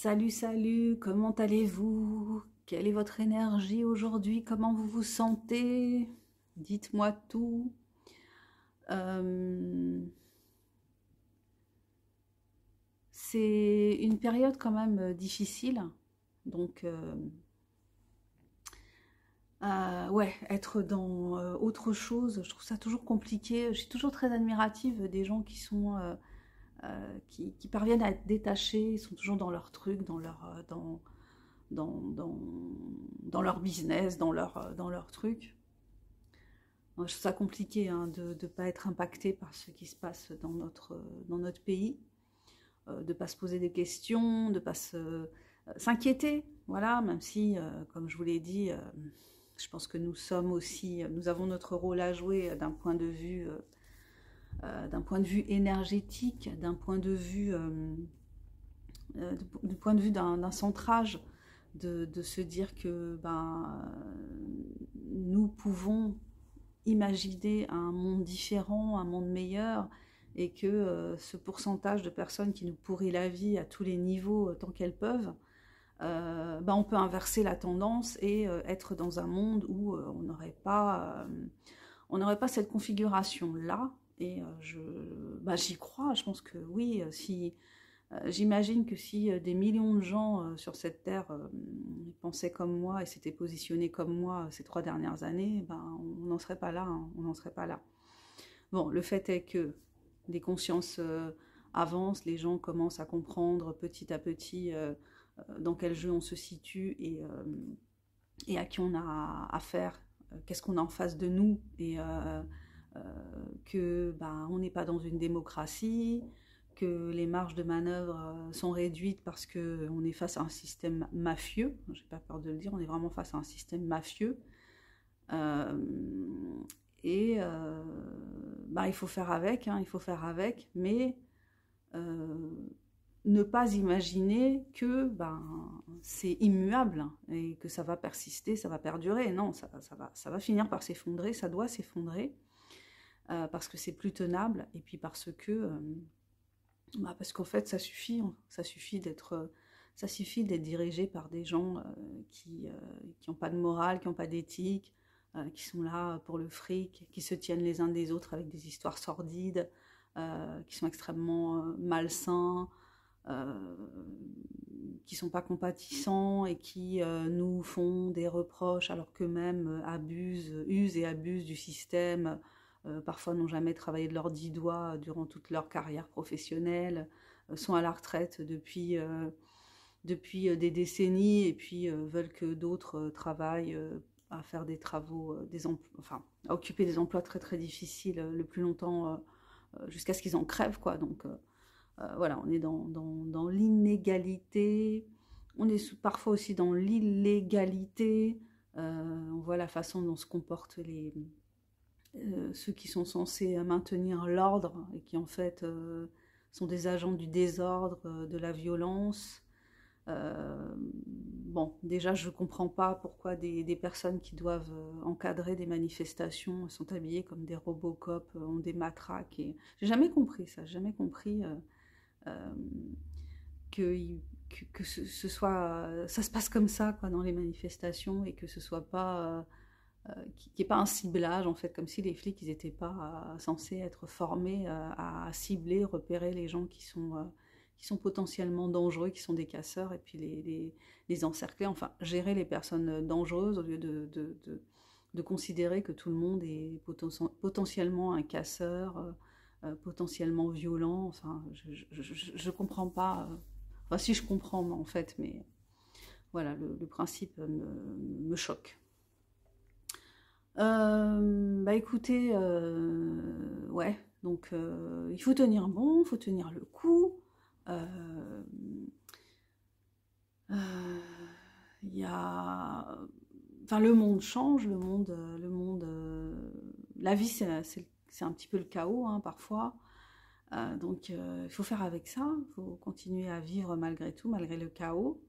Salut, salut, comment allez-vous? Quelle est votre énergie aujourd'hui? Comment vous vous sentez? Dites-moi tout. Euh, c'est une période quand même difficile. Donc, ouais, être dans autre chose, je trouve ça toujours compliqué. Je suis toujours très admirative des gens qui sont, qui parviennent à être détachés. Ils sont toujours dans leur truc, dans, dans, dans leur business, dans leur truc. Moi, je trouve ça compliqué hein, de ne pas être impacté par ce qui se passe dans notre pays, de ne pas se poser des questions, de ne pas s'inquiéter, voilà, même si, comme je vous l'ai dit, je pense que nous sommes aussi, nous avons notre rôle à jouer d'un point de vue énergétique, d'un point de vue, du point de vue d'un centrage, de se dire que ben, nous pouvons imaginer un monde différent, un monde meilleur, et que ce pourcentage de personnes qui nous pourrit la vie à tous les niveaux tant qu'elles peuvent, ben on peut inverser la tendance et être dans un monde où on n'aurait pas cette configuration-là. Et j'y crois, je pense que oui, si j'imagine que si des millions de gens sur cette terre pensaient comme moi et s'étaient positionnés comme moi ces 3 dernières années, ben, on n'en serait pas là, hein, on n'en serait pas là. Bon, le fait est que les consciences avancent, les gens commencent à comprendre petit à petit dans quel jeu on se situe et à qui on a affaire, qu'est-ce qu'on a en face de nous et que ben, on n'est pas dans une démocratie, que les marges de manœuvre sont réduites parce qu'on est face à un système mafieux. J'ai pas peur de le dire, on est vraiment face à un système mafieux. Euh, et bah, il faut faire avec, hein, il faut faire avec, mais euh, ne pas imaginer que ben, c'est immuable hein, et que ça va persister, ça va perdurer. Non, ça va finir par s'effondrer, ça doit s'effondrer parce que c'est plus tenable et puis parce qu'en fait ça suffit d'être dirigé par des gens qui n'ont pas de morale, qui n'ont pas d'éthique, qui sont là pour le fric, qui se tiennent les uns des autres avec des histoires sordides, qui sont extrêmement malsains, euh, qui sont pas compatissants et qui nous font des reproches alors qu'eux-mêmes usent et abusent du système, parfois n'ont jamais travaillé de leurs 10 doigts durant toute leur carrière professionnelle, sont à la retraite depuis des décennies et puis veulent que d'autres travaillent à faire des travaux, enfin, à occuper des emplois très très difficiles le plus longtemps jusqu'à ce qu'ils en crèvent, quoi. Donc voilà, on est dans l'inégalité, on est parfois aussi dans l'illégalité, on voit la façon dont se comportent ceux qui sont censés maintenir l'ordre et qui en fait sont des agents du désordre, de la violence. Bon, déjà je ne comprends pas pourquoi des personnes qui doivent encadrer des manifestations sont habillées comme des Robocop, ont des matraques. Et j'ai jamais compris ça, j'ai jamais compris euh, que, que ce soit, ça se passe comme ça quoi, dans les manifestations et que ce soit pas qu'il n'y ait pas un ciblage en fait, comme si les flics ils n'étaient pas censés être formés à cibler, repérer les gens qui sont potentiellement dangereux, qui sont des casseurs, et puis les encercler, enfin gérer les personnes dangereuses au lieu de considérer que tout le monde est potentiellement un casseur, potentiellement violent. Enfin, je comprends pas. Enfin, si je comprends en fait, mais voilà, le principe me choque. Bah écoutez, ouais, donc il faut tenir bon, il faut tenir le coup. Euh, Il y a, enfin le monde change, la vie c'est un petit peu le chaos hein, parfois. Donc il faut faire avec ça, il faut continuer à vivre malgré tout, malgré le chaos.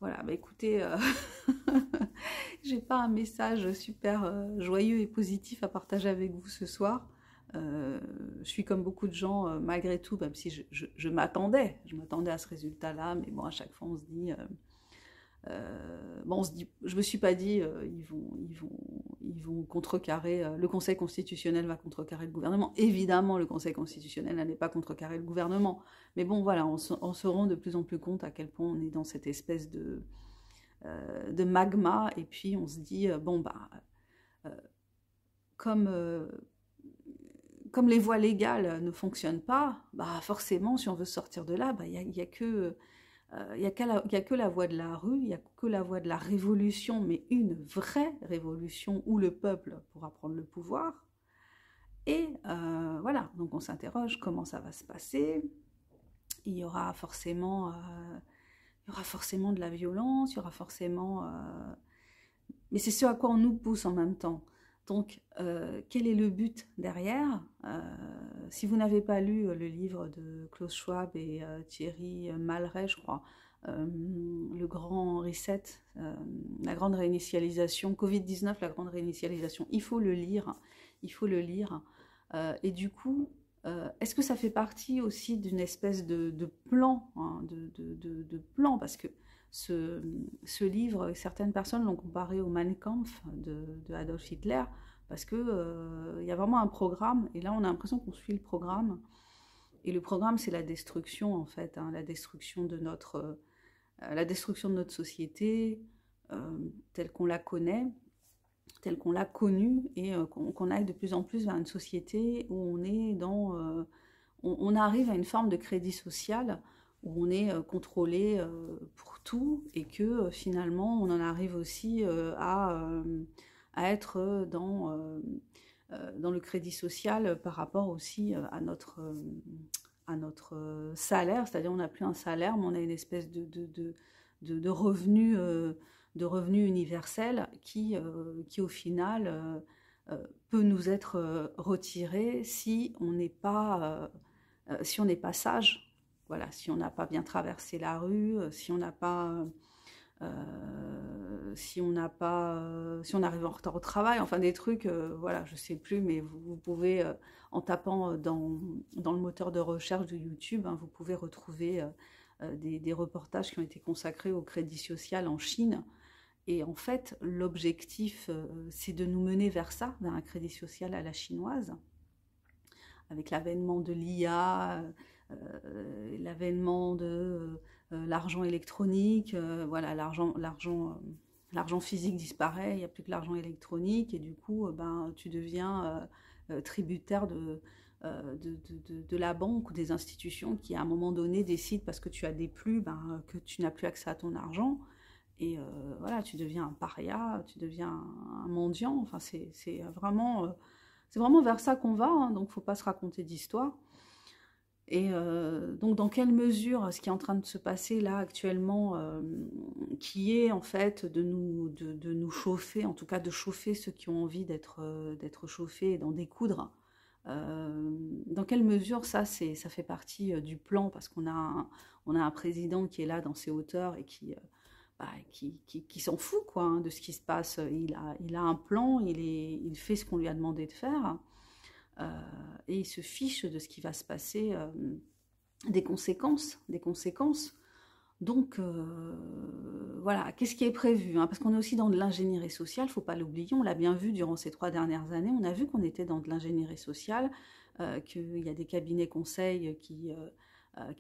Voilà, bah écoutez, j'ai pas un message super joyeux et positif à partager avec vous ce soir. Je suis comme beaucoup de gens, malgré tout, même si je m'attendais à ce résultat-là, mais bon, à chaque fois, on se dit, bon, on se dit, je me suis pas dit, ils vont contrecarrer, le Conseil constitutionnel va contrecarrer le gouvernement. Évidemment, le Conseil constitutionnel n'allait pas contrecarrer le gouvernement, mais bon, voilà, on se rend de plus en plus compte à quel point on est dans cette espèce de magma, et puis on se dit, bon, bah, euh, comme, euh, comme les voies légales ne fonctionnent pas, bah forcément, si on veut sortir de là, bah, y a que, y a que la voie de la rue, il n'y a que la voie de la révolution, mais une vraie révolution où le peuple pourra prendre le pouvoir. Et donc on s'interroge comment ça va se passer. Il y aura forcément, de la violence, il y aura forcément... mais c'est ce à quoi on nous pousse en même temps. Donc, quel est le but derrière? Si vous n'avez pas lu le livre de Klaus Schwab et Thierry Malray, je crois, le grand reset, la grande réinitialisation, Covid-19, la grande réinitialisation, il faut le lire, il faut le lire. Et du coup, est-ce que ça fait partie aussi d'une espèce de plan, hein, de plan, parce que ce livre, certaines personnes l'ont comparé au Mein Kampf de Adolf Hitler, parce que y a vraiment un programme, et là on a l'impression qu'on suit le programme, et le programme c'est la destruction en fait, hein, la destruction de notre société telle qu'on la connaît, telle qu'on l'a connue, et qu'on aille de plus en plus vers une société où on est on arrive à une forme de crédit social où on est contrôlé pour tout, et que finalement on en arrive aussi à être dans le crédit social par rapport aussi à notre salaire, c'est-à-dire on n'a plus un salaire, mais on a une espèce de revenu, universel qui au final peut nous être retiré si on n'est pas sage. Voilà, si on n'a pas bien traversé la rue, si on arrive en retard au travail, enfin des trucs, voilà, je sais plus, mais vous pouvez, en tapant dans le moteur de recherche de YouTube, hein, vous pouvez retrouver des reportages qui ont été consacrés au crédit social en Chine. Et en fait, l'objectif, c'est de nous mener vers ça, vers un crédit social à la chinoise, avec l'avènement de l'IA, l'avènement de l'argent électronique, voilà, l'argent physique disparaît, il n'y a plus que l'argent électronique, et du coup, tu deviens tributaire de la banque ou des institutions qui, à un moment donné, décident, parce que tu as des plus, que tu n'as plus accès à ton argent, et voilà, tu deviens un paria, tu deviens un mendiant, enfin, c'est vraiment vers ça qu'on va, hein, donc il ne faut pas se raconter d'histoire. Et donc dans quelle mesure ce qui est en train de se passer là actuellement, qui est en fait de nous chauffer, en tout cas de chauffer ceux qui ont envie d'être chauffés et d'en découdre, dans quelle mesure ça fait partie du plan, parce on a un président qui est là dans ses hauteurs et qui s'en fout quoi, hein, de ce qui se passe. Il a un plan, il fait ce qu'on lui a demandé de faire. Et il se fiche de ce qui va se passer, des conséquences. Donc, voilà, qu'est-ce qui est prévu, hein, parce qu'on est aussi dans de l'ingénierie sociale, il ne faut pas l'oublier, on l'a bien vu durant ces 3 dernières années, on a vu qu'on était dans de l'ingénierie sociale, qu'il y a des cabinets conseils qui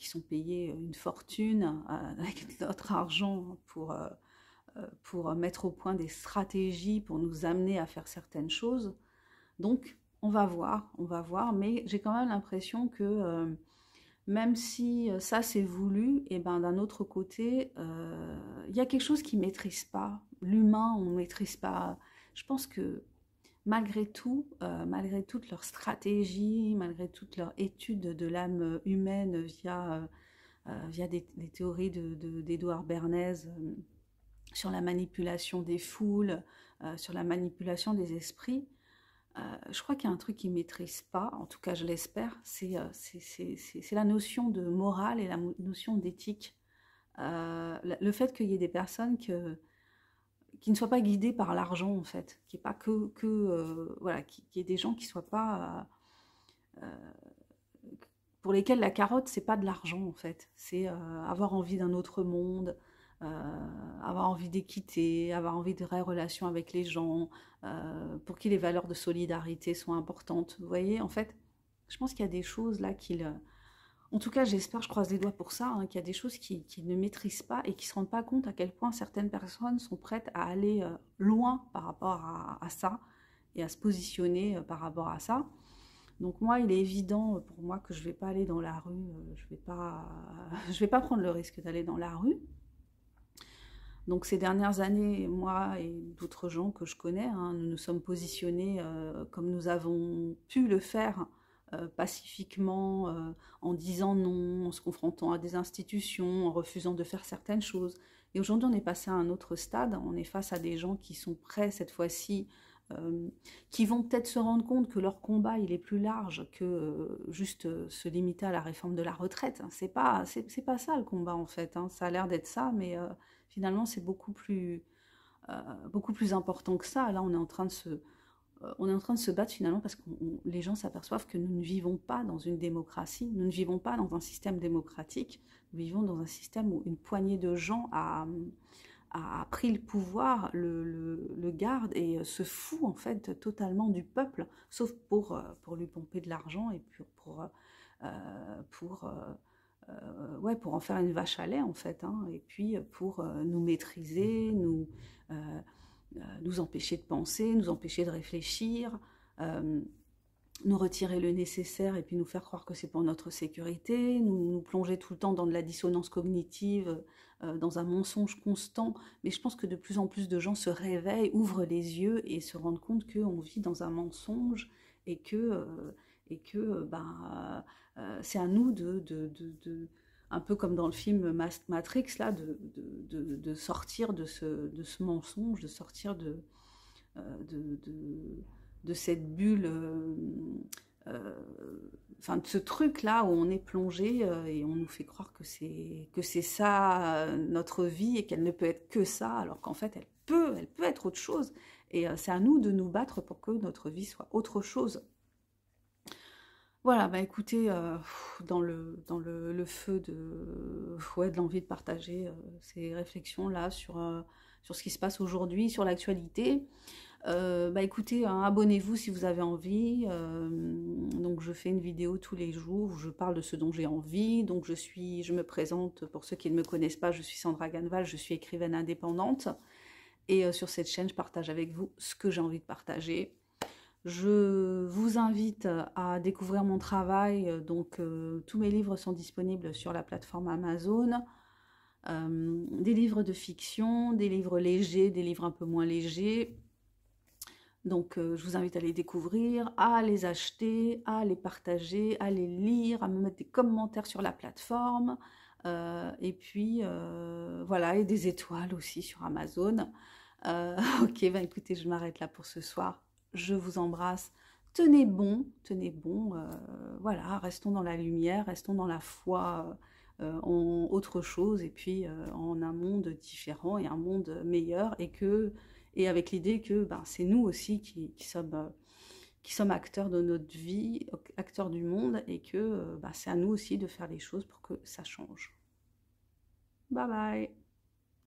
sont payés une fortune avec notre argent pour mettre au point des stratégies pour nous amener à faire certaines choses. Donc, on va voir, mais j'ai quand même l'impression que même si ça c'est voulu, et ben d'un autre côté, il y a quelque chose qui ne maîtrise pas. L'humain, on ne maîtrise pas. Je pense que malgré tout, malgré toute leur stratégie, malgré toute leur étude de l'âme humaine via des théories d'Édouard Bernays sur la manipulation des foules, sur la manipulation des esprits, je crois qu'il y a un truc qu'ils ne maîtrisent pas, en tout cas je l'espère, c'est la notion de morale et la notion d'éthique. Le fait qu'il y ait des personnes qui ne soient pas guidées par l'argent, en fait, qu'il n'y ait pas voilà, qu'il y ait des gens qui ne soient pas pour lesquels la carotte, c'est pas de l'argent en fait. C'est avoir envie d'un autre monde, avoir envie d'équité, avoir envie de vraies relations avec les gens, pour qui les valeurs de solidarité sont importantes. Vous voyez, en fait, je pense qu'il y a des choses là qu'il... En tout cas, j'espère, je croise les doigts pour ça, hein, qu'il y a des choses qu'ils ne maîtrisent pas et qui ne se rendent pas compte à quel point certaines personnes sont prêtes à aller loin par rapport à ça et à se positionner par rapport à ça. Donc moi, il est évident pour moi que je ne vais pas aller dans la rue, je vais pas prendre le risque d'aller dans la rue. Donc ces dernières années, moi et d'autres gens que je connais, hein, nous nous sommes positionnés comme nous avons pu le faire pacifiquement, en disant non, en se confrontant à des institutions, en refusant de faire certaines choses. Et aujourd'hui, on est passé à un autre stade, on est face à des gens qui sont prêts cette fois-ci, qui vont peut-être se rendre compte que leur combat, il est plus large que juste se limiter à la réforme de la retraite. C'est pas ça le combat en fait, hein. Ça a l'air d'être ça, mais finalement c'est beaucoup plus important que ça. Là, on est en train de se battre finalement parce que les gens s'aperçoivent que nous ne vivons pas dans une démocratie, nous ne vivons pas dans un système démocratique, nous vivons dans un système où une poignée de gens a pris le pouvoir, le garde et se fout en fait totalement du peuple, sauf pour lui pomper de l'argent et pour en faire une vache à lait en fait, hein, et puis pour nous maîtriser, nous empêcher de penser, nous empêcher de réfléchir, nous retirer le nécessaire et puis nous faire croire que c'est pour notre sécurité, nous plonger tout le temps dans de la dissonance cognitive, dans un mensonge constant. Mais je pense que de plus en plus de gens se réveillent, ouvrent les yeux et se rendent compte qu'on vit dans un mensonge et que c'est à nous un peu comme dans le film Matrix, là, de sortir de ce mensonge, de sortir de cette bulle, enfin de ce truc-là où on est plongé et on nous fait croire que c'est ça notre vie et qu'elle ne peut être que ça, alors qu'en fait elle peut être autre chose. Et c'est à nous de nous battre pour que notre vie soit autre chose. Voilà, bah écoutez, dans le feu de l'envie de partager ces réflexions-là sur ce qui se passe aujourd'hui, sur l'actualité. Bah écoutez, hein, abonnez-vous si vous avez envie. Donc je fais une vidéo tous les jours où je parle de ce dont j'ai envie. Donc je me présente, pour ceux qui ne me connaissent pas, je suis Sandra Ganval, je suis écrivaine indépendante. Et sur cette chaîne, je partage avec vous ce que j'ai envie de partager. Je vous invite à découvrir mon travail. Donc tous mes livres sont disponibles sur la plateforme Amazon. Des livres de fiction, des livres légers, des livres un peu moins légers. Donc je vous invite à les découvrir, à les acheter, à les partager, à les lire, à me mettre des commentaires sur la plateforme. Et puis voilà, et des étoiles aussi sur Amazon. Ok, bah écoutez, je m'arrête là pour ce soir. Je vous embrasse. Tenez bon, voilà, restons dans la lumière, restons dans la foi en autre chose et puis en un monde différent et un monde meilleur et avec l'idée que ben, c'est nous aussi qui sommes acteurs de notre vie, acteurs du monde et que ben, c'est à nous aussi de faire les choses pour que ça change. Bye bye.